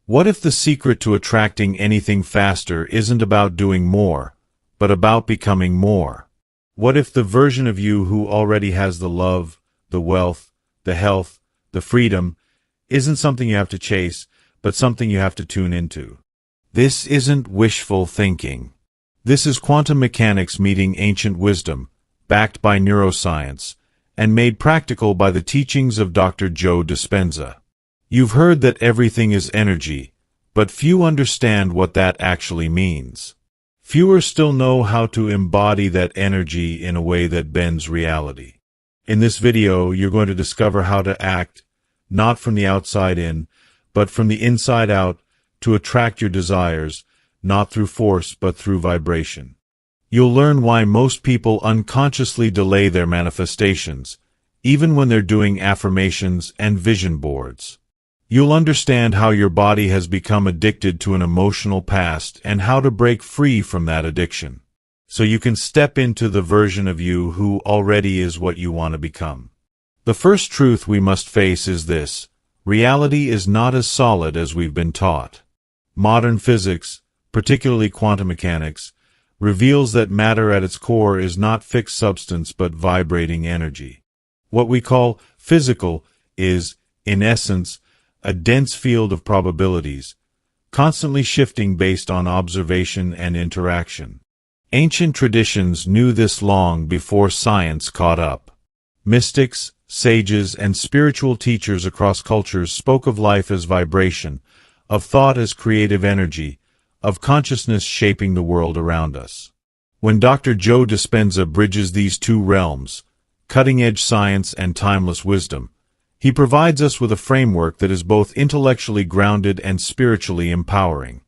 What if the secret to attracting anything faster isn't about doing more, but about becoming more? What if the version of you who already has the love, the wealth, the health, the freedom, isn't something you have to chase, but something you have to tune into? This isn't wishful thinking. This is quantum mechanics meeting ancient wisdom, backed by neuroscience, and made practical by the teachings of Dr. Joe Dispenza. You've heard that everything is energy, but few understand what that actually means. Fewer still know how to embody that energy in a way that bends reality. In this video, you're going to discover how to act, not from the outside in, but from the inside out, to attract your desires, not through force but through vibration. You'll learn why most people unconsciously delay their manifestations, even when they're doing affirmations and vision boards. You'll understand how your body has become addicted to an emotional past and how to break free from that addiction, so you can step into the version of you who already is what you want to become. The first truth we must face is this: reality is not as solid as we've been taught. Modern physics, particularly quantum mechanics, reveals that matter at its core is not fixed substance but vibrating energy. What we call physical is, in essence, a dense field of probabilities, constantly shifting based on observation and interaction. Ancient traditions knew this long before science caught up. Mystics, sages, and spiritual teachers across cultures spoke of life as vibration, of thought as creative energy, of consciousness shaping the world around us. When Dr. Joe Dispenza bridges these two realms, cutting-edge science and timeless wisdom, he provides us with a framework that is both intellectually grounded and spiritually empowering.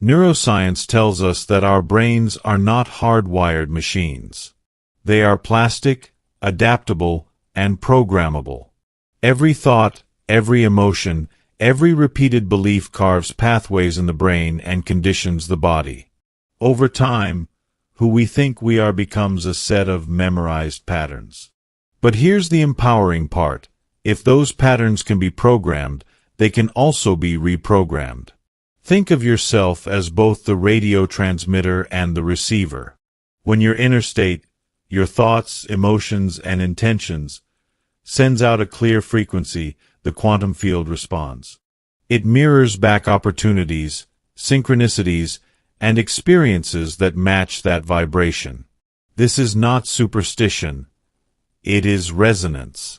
Neuroscience tells us that our brains are not hardwired machines. They are plastic, adaptable, and programmable. Every thought, every emotion, every repeated belief carves pathways in the brain and conditions the body. Over time, who we think we are becomes a set of memorized patterns. But here's the empowering part. If those patterns can be programmed, they can also be reprogrammed. Think of yourself as both the radio transmitter and the receiver. When your inner state, your thoughts, emotions, and intentions, sends out a clear frequency, the quantum field responds. It mirrors back opportunities, synchronicities, and experiences that match that vibration. This is not superstition. It is resonance.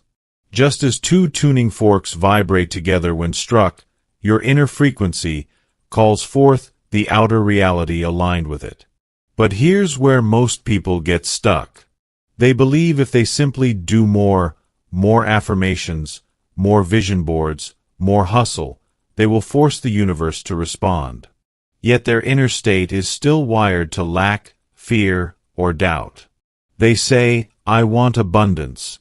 Just as two tuning forks vibrate together when struck, your inner frequency calls forth the outer reality aligned with it. But here's where most people get stuck. They believe if they simply do more affirmations, more vision boards, more hustle, they will force the universe to respond. Yet their inner state is still wired to lack, fear, or doubt. They say, "I want abundance,"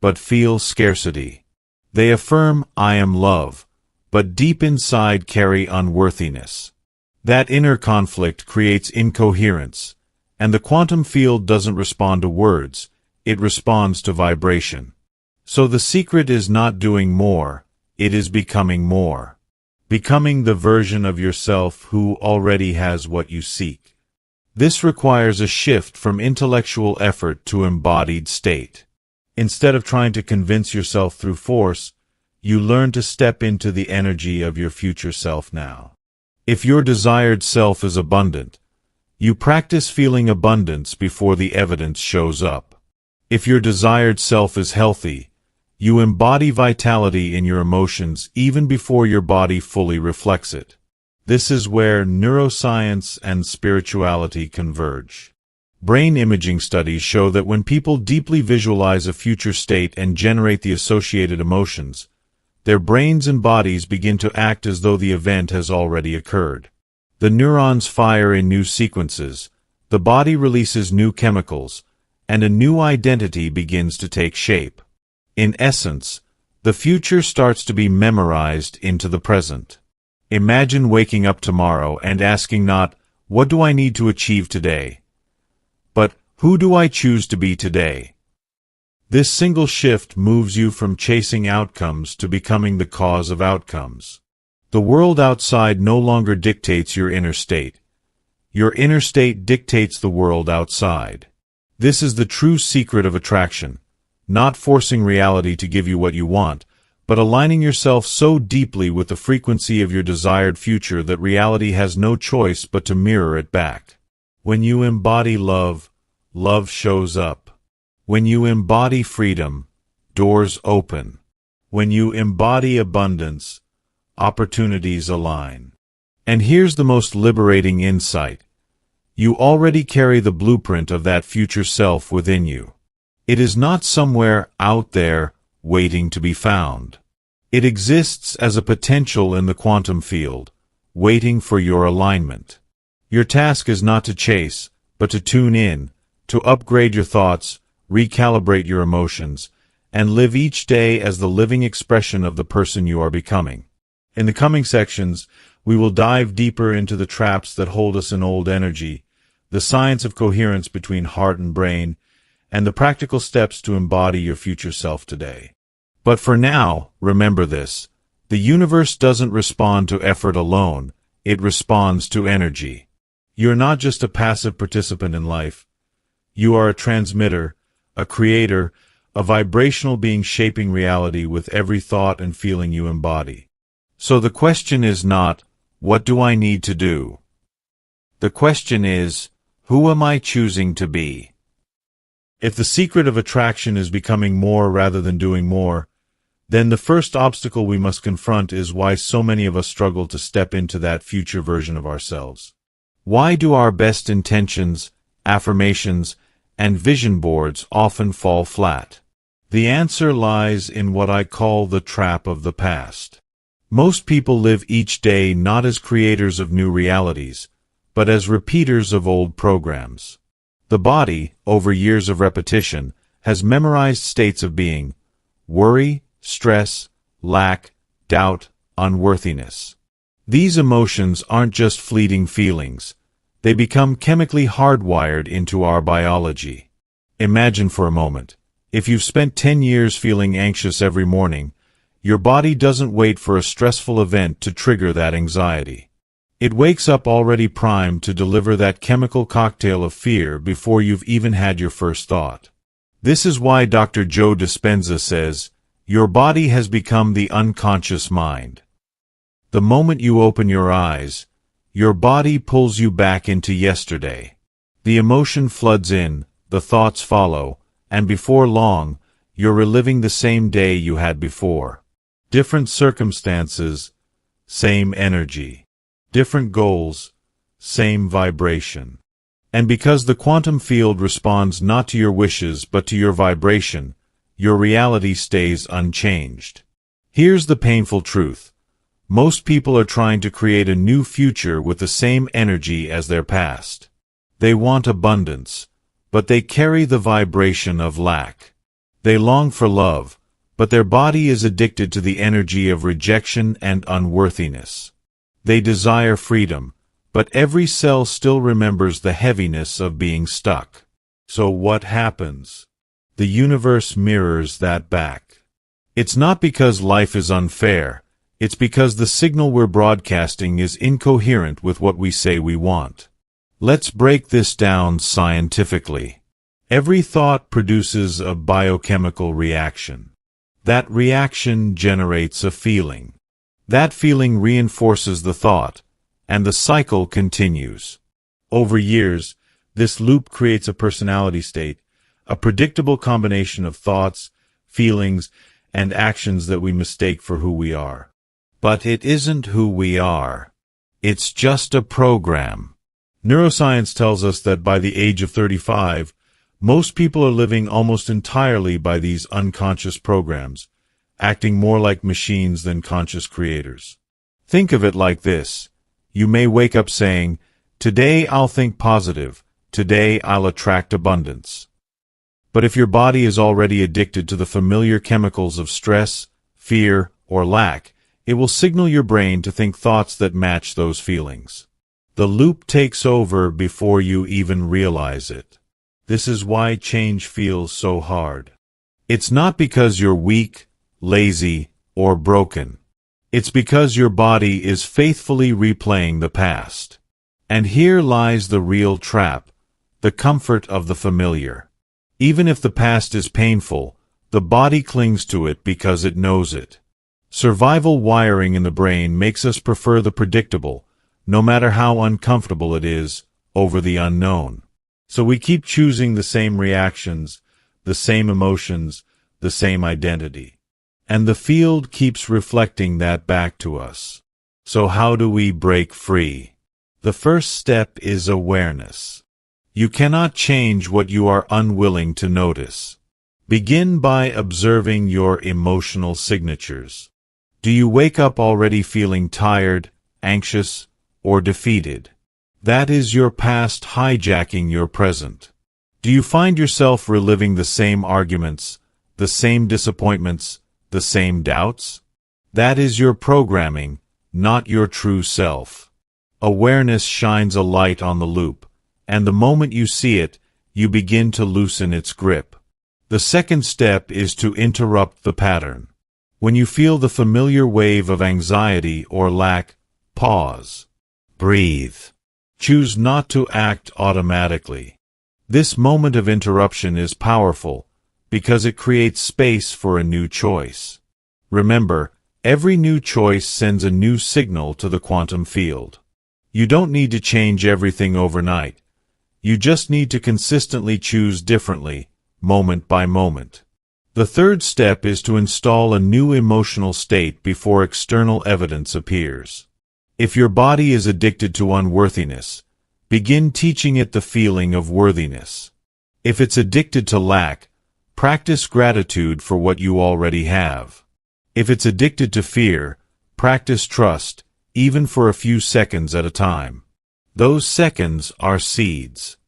but feel scarcity. They affirm, "I am love," but deep inside carry unworthiness. That inner conflict creates incoherence, and the quantum field doesn't respond to words, it responds to vibration. So the secret is not doing more, it is becoming more. Becoming the version of yourself who already has what you seek. This requires a shift from intellectual effort to embodied state. Instead of trying to convince yourself through force, you learn to step into the energy of your future self now. If your desired self is abundant, you practice feeling abundance before the evidence shows up. If your desired self is healthy, you embody vitality in your emotions even before your body fully reflects it. This is where neuroscience and spirituality converge. Brain imaging studies show that when people deeply visualize a future state and generate the associated emotions, their brains and bodies begin to act as though the event has already occurred. The neurons fire in new sequences, the body releases new chemicals, and a new identity begins to take shape. In essence, the future starts to be memorized into the present. Imagine waking up tomorrow and asking not, "What do I need to achieve today?" but "Who do I choose to be today?" This single shift moves you from chasing outcomes to becoming the cause of outcomes. The world outside no longer dictates your inner state. Your inner state dictates the world outside. This is the true secret of attraction, not forcing reality to give you what you want, but aligning yourself so deeply with the frequency of your desired future that reality has no choice but to mirror it back. When you embody love, love shows up. When you embody freedom, doors open. When you embody abundance, opportunities align. And here's the most liberating insight. You already carry the blueprint of that future self within you. It is not somewhere out there waiting to be found. It exists as a potential in the quantum field, waiting for your alignment. Your task is not to chase, but to tune in, to upgrade your thoughts, recalibrate your emotions, and live each day as the living expression of the person you are becoming. In the coming sections, we will dive deeper into the traps that hold us in old energy, the science of coherence between heart and brain, and the practical steps to embody your future self today. But for now, remember this. The universe doesn't respond to effort alone, it responds to energy. You're not just a passive participant in life. You are a transmitter, a creator, a vibrational being shaping reality with every thought and feeling you embody. So the question is not, what do I need to do? The question is, who am I choosing to be? If the secret of attraction is becoming more rather than doing more, then the first obstacle we must confront is why so many of us struggle to step into that future version of ourselves. Why do our best intentions, affirmations, and vision boards often fall flat? The answer lies in what I call the trap of the past. Most people live each day not as creators of new realities, but as repeaters of old programs. The body, over years of repetition, has memorized states of being: worry, stress, lack, doubt, unworthiness. These emotions aren't just fleeting feelings. They become chemically hardwired into our biology. Imagine for a moment, if you've spent 10 years feeling anxious every morning, your body doesn't wait for a stressful event to trigger that anxiety. It wakes up already primed to deliver that chemical cocktail of fear before you've even had your first thought. This is why Dr. Joe Dispenza says, your body has become the unconscious mind. The moment you open your eyes, your body pulls you back into yesterday. The emotion floods in, the thoughts follow, and before long, you're reliving the same day you had before. Different circumstances, same energy. Different goals, same vibration. And because the quantum field responds not to your wishes but to your vibration, your reality stays unchanged. Here's the painful truth. Most people are trying to create a new future with the same energy as their past. They want abundance, but they carry the vibration of lack. They long for love, but their body is addicted to the energy of rejection and unworthiness. They desire freedom, but every cell still remembers the heaviness of being stuck. So what happens? The universe mirrors that back. It's not because life is unfair, it's because the signal we're broadcasting is incoherent with what we say we want. Let's break this down scientifically. Every thought produces a biochemical reaction. That reaction generates a feeling. That feeling reinforces the thought, and the cycle continues. Over years, this loop creates a personality state, a predictable combination of thoughts, feelings, and actions that we mistake for who we are. But it isn't who we are. It's just a program. Neuroscience tells us that by the age of 35, most people are living almost entirely by these unconscious programs, acting more like machines than conscious creators. Think of it like this. You may wake up saying, "Today I'll think positive. Today I'll attract abundance." But if your body is already addicted to the familiar chemicals of stress, fear, or lack, it will signal your brain to think thoughts that match those feelings. The loop takes over before you even realize it. This is why change feels so hard. It's not because you're weak, lazy, or broken. It's because your body is faithfully replaying the past. And here lies the real trap, the comfort of the familiar. Even if the past is painful, the body clings to it because it knows it. Survival wiring in the brain makes us prefer the predictable, no matter how uncomfortable it is, over the unknown. So we keep choosing the same reactions, the same emotions, the same identity. And the field keeps reflecting that back to us. So how do we break free? The first step is awareness. You cannot change what you are unwilling to notice. Begin by observing your emotional signatures. Do you wake up already feeling tired, anxious, or defeated? That is your past hijacking your present. Do you find yourself reliving the same arguments, the same disappointments, the same doubts? That is your programming, not your true self. Awareness shines a light on the loop, and the moment you see it, you begin to loosen its grip. The second step is to interrupt the pattern. When you feel the familiar wave of anxiety or lack, pause. Breathe. Choose not to act automatically. This moment of interruption is powerful because it creates space for a new choice. Remember, every new choice sends a new signal to the quantum field. You don't need to change everything overnight. You just need to consistently choose differently, moment by moment. The third step is to install a new emotional state before external evidence appears. If your body is addicted to unworthiness, begin teaching it the feeling of worthiness. If it's addicted to lack, practice gratitude for what you already have. If it's addicted to fear, practice trust, even for a few seconds at a time. Those seconds are seeds.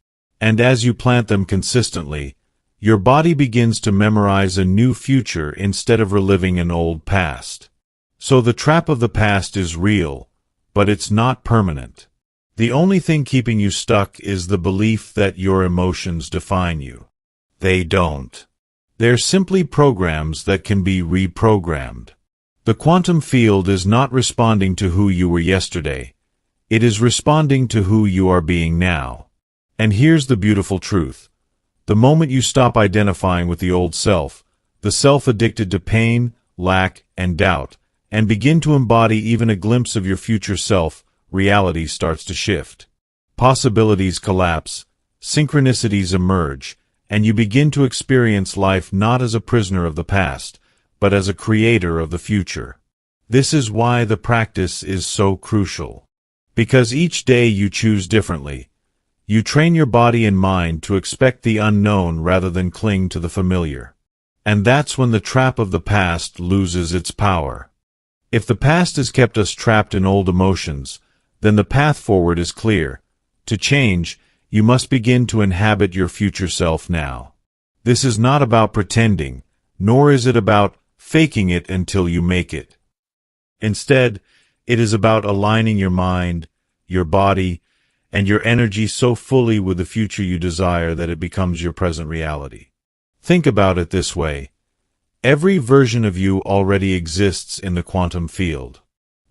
And as you plant them consistently, your body begins to memorize a new future instead of reliving an old past. So the trap of the past is real, but it's not permanent. The only thing keeping you stuck is the belief that your emotions define you. They don't. They're simply programs that can be reprogrammed. The quantum field is not responding to who you were yesterday. It is responding to who you are being now. And here's the beautiful truth. The moment you stop identifying with the old self, the self addicted to pain, lack, and doubt, and begin to embody even a glimpse of your future self, reality starts to shift. Possibilities collapse, synchronicities emerge, and you begin to experience life not as a prisoner of the past, but as a creator of the future. This is why the practice is so crucial. Because each day you choose differently. You train your body and mind to expect the unknown rather than cling to the familiar. And that's when the trap of the past loses its power. If the past has kept us trapped in old emotions, then the path forward is clear. To change, you must begin to inhabit your future self now. This is not about pretending, nor is it about faking it until you make it. Instead, it is about aligning your mind, your body, and your energy so fully with the future you desire that it becomes your present reality. Think about it this way. Every version of you already exists in the quantum field.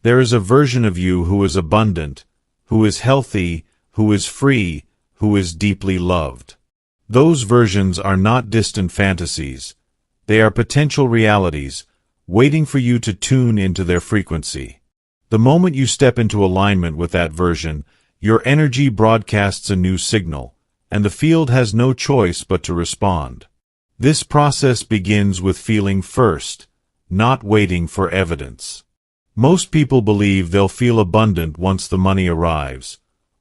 There is a version of you who is abundant, who is healthy, who is free, who is deeply loved. Those versions are not distant fantasies. They are potential realities, waiting for you to tune into their frequency. The moment you step into alignment with that version, your energy broadcasts a new signal, and the field has no choice but to respond. This process begins with feeling first, not waiting for evidence. Most people believe they'll feel abundant once the money arrives,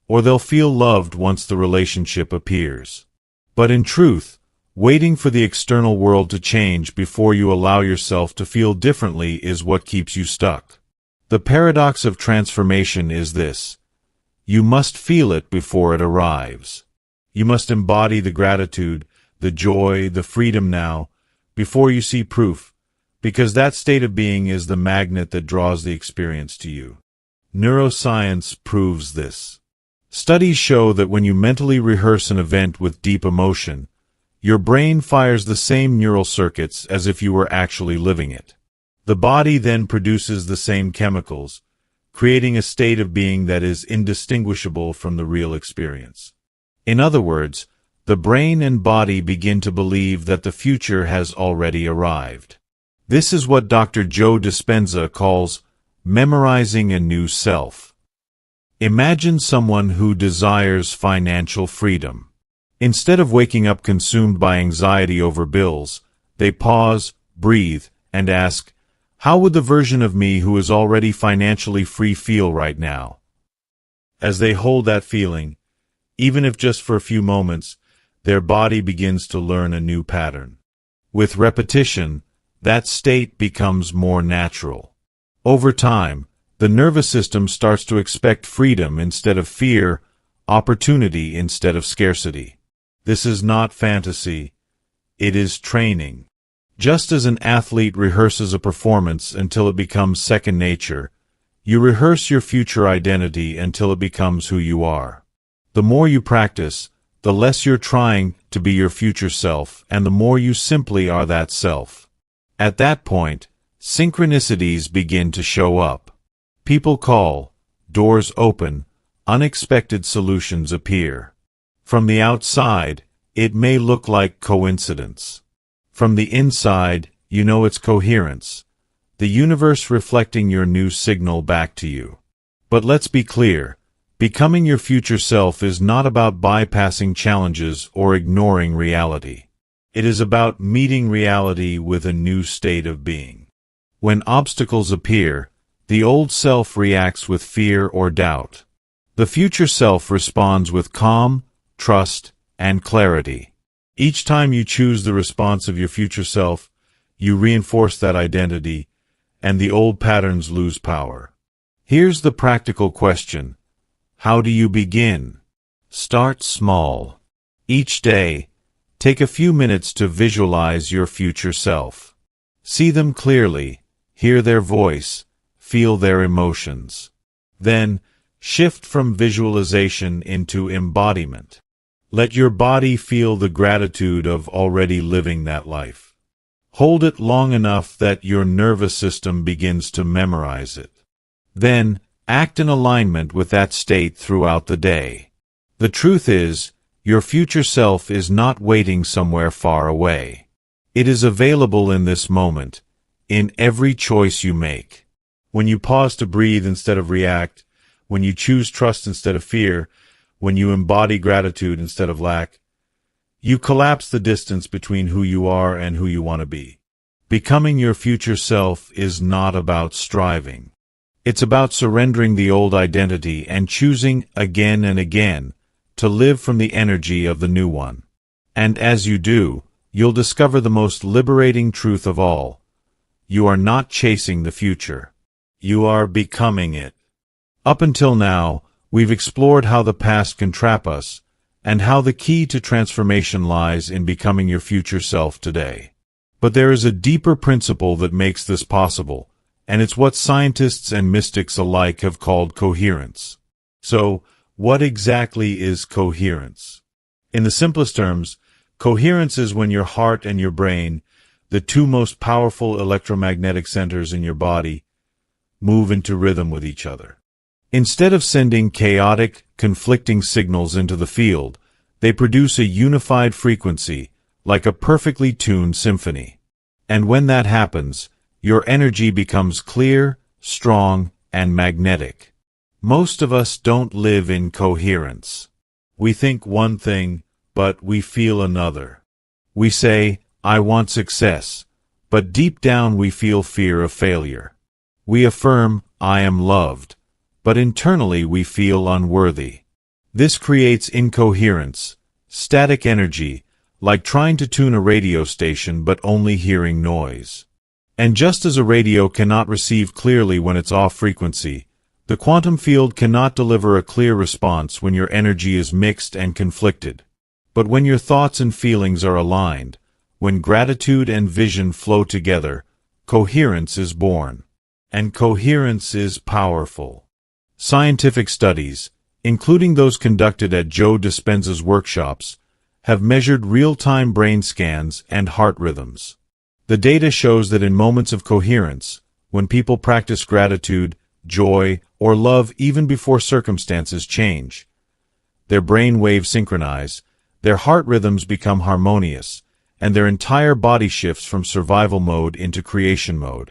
or they'll feel loved once the relationship appears. But in truth, waiting for the external world to change before you allow yourself to feel differently is what keeps you stuck. The paradox of transformation is this. You must feel it before it arrives. You must embody the gratitude, the joy, the freedom now, before you see proof, because that state of being is the magnet that draws the experience to you. Neuroscience proves this. Studies show that when you mentally rehearse an event with deep emotion, your brain fires the same neural circuits as if you were actually living it. The body then produces the same chemicals, creating a state of being that is indistinguishable from the real experience. In other words, the brain and body begin to believe that the future has already arrived. This is what Dr. Joe Dispenza calls memorizing a new self. Imagine someone who desires financial freedom. Instead of waking up consumed by anxiety over bills, they pause, breathe, and ask, how would the version of me who is already financially free feel right now? As they hold that feeling, even if just for a few moments, their body begins to learn a new pattern. With repetition, that state becomes more natural. Over time, the nervous system starts to expect freedom instead of fear, opportunity instead of scarcity. This is not fantasy. It is training. Just as an athlete rehearses a performance until it becomes second nature, you rehearse your future identity until it becomes who you are. The more you practice, the less you're trying to be your future self, and the more you simply are that self. At that point, synchronicities begin to show up. People call, doors open, unexpected solutions appear. From the outside, it may look like coincidence. From the inside, you know it's coherence, the universe reflecting your new signal back to you. But let's be clear, becoming your future self is not about bypassing challenges or ignoring reality. It is about meeting reality with a new state of being. When obstacles appear, the old self reacts with fear or doubt. The future self responds with calm, trust, and clarity. Each time you choose the response of your future self, you reinforce that identity, and the old patterns lose power. Here's the practical question. How do you begin? Start small. Each day, take a few minutes to visualize your future self. See them clearly, hear their voice, feel their emotions. Then, shift from visualization into embodiment. Let your body feel the gratitude of already living that life. Hold it long enough that your nervous system begins to memorize it. Then, act in alignment with that state throughout the day. The truth is, your future self is not waiting somewhere far away. It is available in this moment, in every choice you make. When you pause to breathe instead of react, when you choose trust instead of fear, when you embody gratitude instead of lack, you collapse the distance between who you are and who you want to be. Becoming your future self is not about striving. It's about surrendering the old identity and choosing again and again to live from the energy of the new one. And as you do, you'll discover the most liberating truth of all. You are not chasing the future. You are becoming it. Up until now, we've explored how the past can trap us, and how the key to transformation lies in becoming your future self today. But there is a deeper principle that makes this possible, and it's what scientists and mystics alike have called coherence. So, what exactly is coherence? In the simplest terms, coherence is when your heart and your brain, the two most powerful electromagnetic centers in your body, move into rhythm with each other. Instead of sending chaotic, conflicting signals into the field, they produce a unified frequency, like a perfectly tuned symphony. And when that happens, your energy becomes clear, strong, and magnetic. Most of us don't live in coherence. We think one thing, but we feel another. We say, I want success, but deep down we feel fear of failure. We affirm, I am loved, but internally we feel unworthy. This creates incoherence, static energy, like trying to tune a radio station but only hearing noise. And just as a radio cannot receive clearly when it's off frequency, the quantum field cannot deliver a clear response when your energy is mixed and conflicted. But when your thoughts and feelings are aligned, when gratitude and vision flow together, coherence is born. And coherence is powerful. Scientific studies, including those conducted at Joe Dispenza's workshops, have measured real-time brain scans and heart rhythms. The data shows that in moments of coherence, when people practice gratitude, joy, or love even before circumstances change, their brain waves synchronize, their heart rhythms become harmonious, and their entire body shifts from survival mode into creation mode.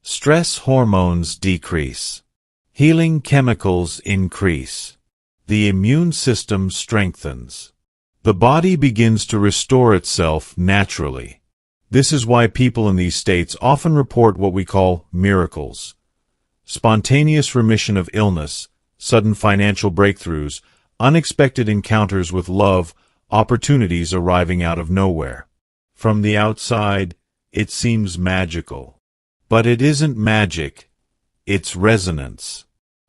Stress hormones decrease. Healing chemicals increase. The immune system strengthens. The body begins to restore itself naturally. This is why people in these states often report what we call miracles. Spontaneous remission of illness, sudden financial breakthroughs, unexpected encounters with love, opportunities arriving out of nowhere. From the outside, it seems magical. But it isn't magic, it's resonance.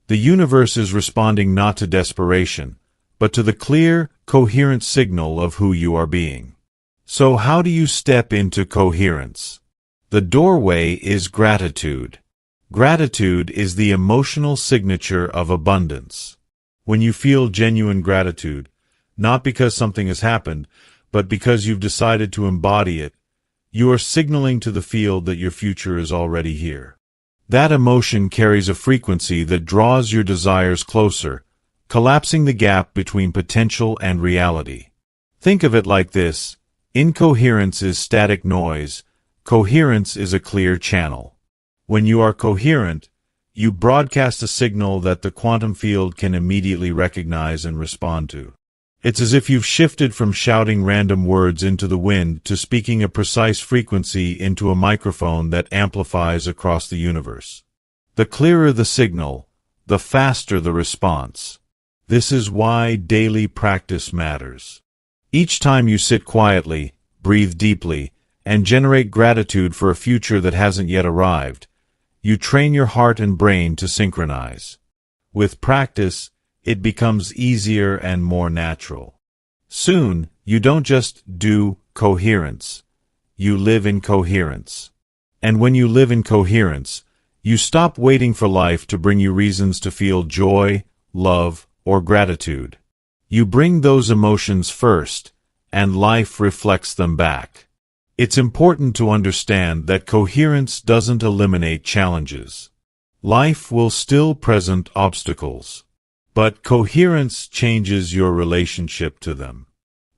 The universe is responding not to desperation, but to the clear, coherent signal of who you are being. So how do you step into coherence? The doorway is gratitude. Gratitude is the emotional signature of abundance. When you feel genuine gratitude, not because something has happened, but because you've decided to embody it, you are signaling to the field that your future is already here. That emotion carries a frequency that draws your desires closer, collapsing the gap between potential and reality. Think of it like this: incoherence is static noise, coherence is a clear channel. When you are coherent, you broadcast a signal that the quantum field can immediately recognize and respond to. It's as if you've shifted from shouting random words into the wind to speaking a precise frequency into a microphone that amplifies across the universe. The clearer the signal, the faster the response. This is why daily practice matters. Each time you sit quietly, breathe deeply, and generate gratitude for a future that hasn't yet arrived, you train your heart and brain to synchronize. With practice, it becomes easier and more natural. Soon, you don't just do coherence. You live in coherence. And when you live in coherence, you stop waiting for life to bring you reasons to feel joy, love, or gratitude. You bring those emotions first, and life reflects them back. It's important to understand that coherence doesn't eliminate challenges. Life will still present obstacles. But coherence changes your relationship to them.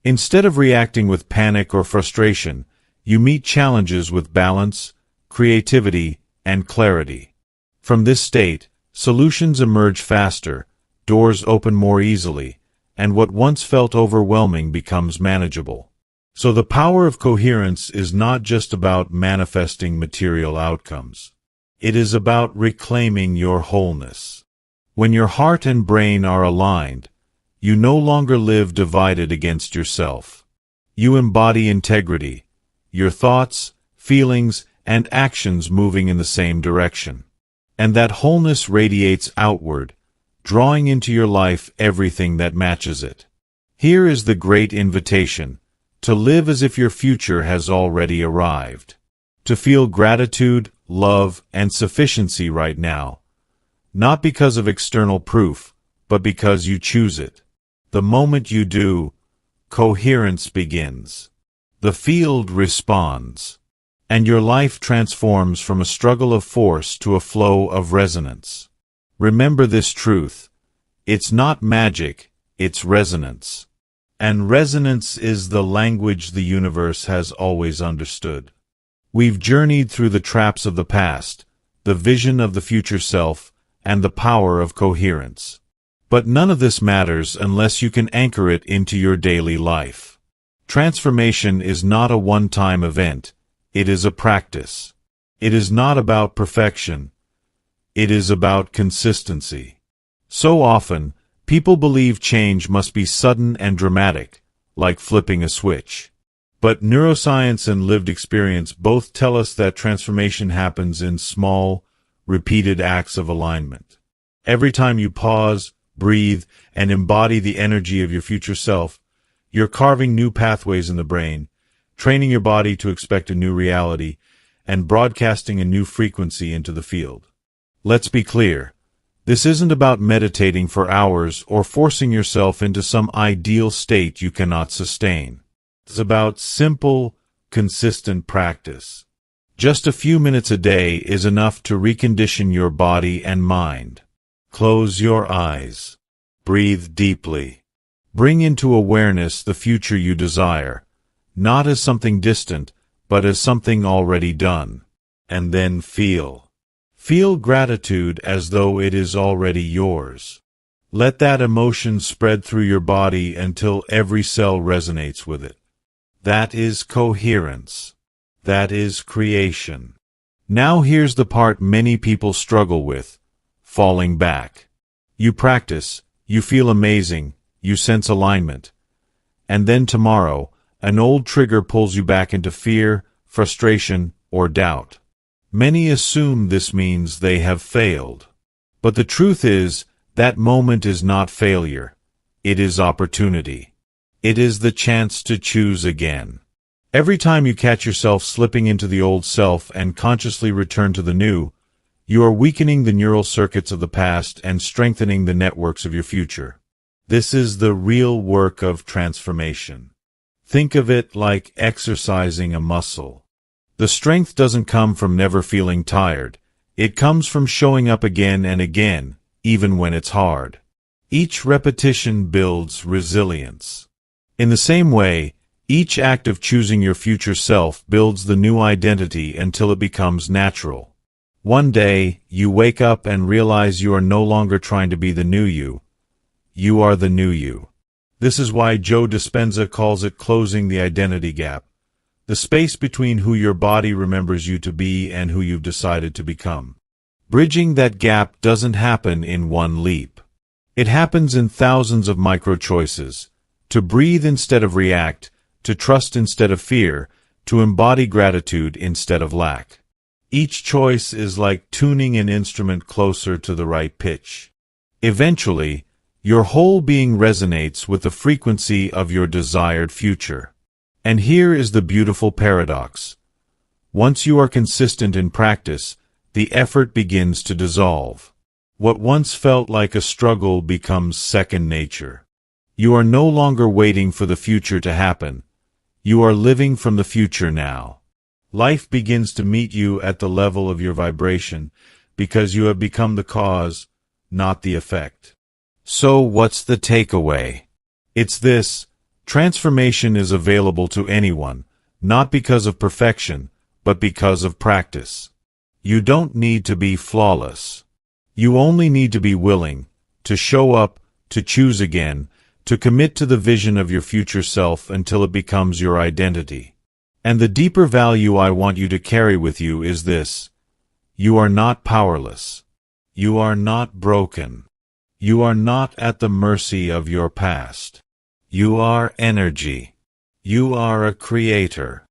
Instead of reacting with panic or frustration, you meet challenges with balance, creativity, and clarity. From this state, solutions emerge faster, doors open more easily, and what once felt overwhelming becomes manageable. So the power of coherence is not just about manifesting material outcomes. It is about reclaiming your wholeness. When your heart and brain are aligned, you no longer live divided against yourself. You embody integrity, your thoughts, feelings, and actions moving in the same direction. And that wholeness radiates outward, drawing into your life everything that matches it. Here is the great invitation: to live as if your future has already arrived. To feel gratitude, love, and sufficiency right now. Not because of external proof, but because you choose it. The moment you do, coherence begins. The field responds. And your life transforms from a struggle of force to a flow of resonance. Remember this truth: it's not magic, it's resonance. And resonance is the language the universe has always understood. We've journeyed through the traps of the past, the vision of the future self, and the power of coherence. But none of this matters unless you can anchor it into your daily life. Transformation is not a one-time event, it is a practice. It is not about perfection, it is about consistency. So often, people believe change must be sudden and dramatic, like flipping a switch. But neuroscience and lived experience both tell us that transformation happens in small, repeated acts of alignment. Every time you pause, breathe, and embody the energy of your future self, you're carving new pathways in the brain, training your body to expect a new reality, and broadcasting a new frequency into the field. Let's be clear. This isn't about meditating for hours or forcing yourself into some ideal state you cannot sustain. It's about simple, consistent practice. Just a few minutes a day is enough to recondition your body and mind. Close your eyes. Breathe deeply. Bring into awareness the future you desire, not as something distant, but as something already done. And then feel. Feel gratitude as though it is already yours. Let that emotion spread through your body until every cell resonates with it. That is coherence. That is creation. Now here's the part many people struggle with: falling back. You practice, you feel amazing, you sense alignment. And then tomorrow, an old trigger pulls you back into fear, frustration, or doubt. Many assume this means they have failed. But the truth is, that moment is not failure. It is opportunity. It is the chance to choose again. Every time you catch yourself slipping into the old self and consciously return to the new, you are weakening the neural circuits of the past and strengthening the networks of your future. This is the real work of transformation. Think of it like exercising a muscle. The strength doesn't come from never feeling tired. It comes from showing up again and again, even when it's hard. Each repetition builds resilience. In the same way, each act of choosing your future self builds the new identity until it becomes natural. One day, you wake up and realize you are no longer trying to be the new you. You are the new you. This is why Joe Dispenza calls it closing the identity gap, the space between who your body remembers you to be and who you've decided to become. Bridging that gap doesn't happen in one leap. It happens in thousands of micro-choices: to breathe instead of react, to trust instead of fear, to embody gratitude instead of lack. Each choice is like tuning an instrument closer to the right pitch. Eventually, your whole being resonates with the frequency of your desired future. And here is the beautiful paradox. Once you are consistent in practice, the effort begins to dissolve. What once felt like a struggle becomes second nature. You are no longer waiting for the future to happen. You are living from the future now. Life begins to meet you at the level of your vibration because you have become the cause, not the effect. So what's the takeaway? It's this: transformation is available to anyone, not because of perfection, but because of practice. You don't need to be flawless. You only need to be willing to show up, to choose again, to commit to the vision of your future self until it becomes your identity. And the deeper value I want you to carry with you is this: you are not powerless. You are not broken. You are not at the mercy of your past. You are energy. You are a creator.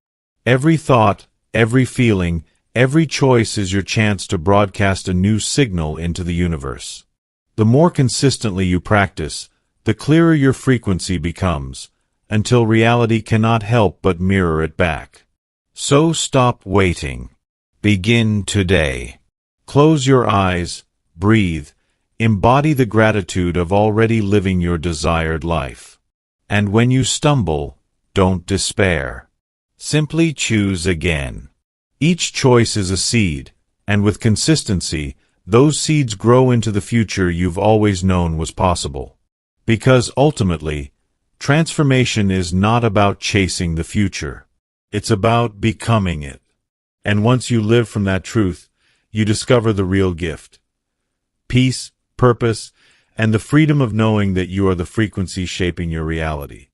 Every thought, every feeling, every choice is your chance to broadcast a new signal into the universe. The more consistently you practice, the clearer your frequency becomes, until reality cannot help but mirror it back. So stop waiting. Begin today. Close your eyes, breathe, embody the gratitude of already living your desired life. And when you stumble, don't despair. Simply choose again. Each choice is a seed, and with consistency, those seeds grow into the future you've always known was possible. Because ultimately, transformation is not about chasing the future. It's about becoming it. And once you live from that truth, you discover the real gift: peace, purpose, and the freedom of knowing that you are the frequency shaping your reality.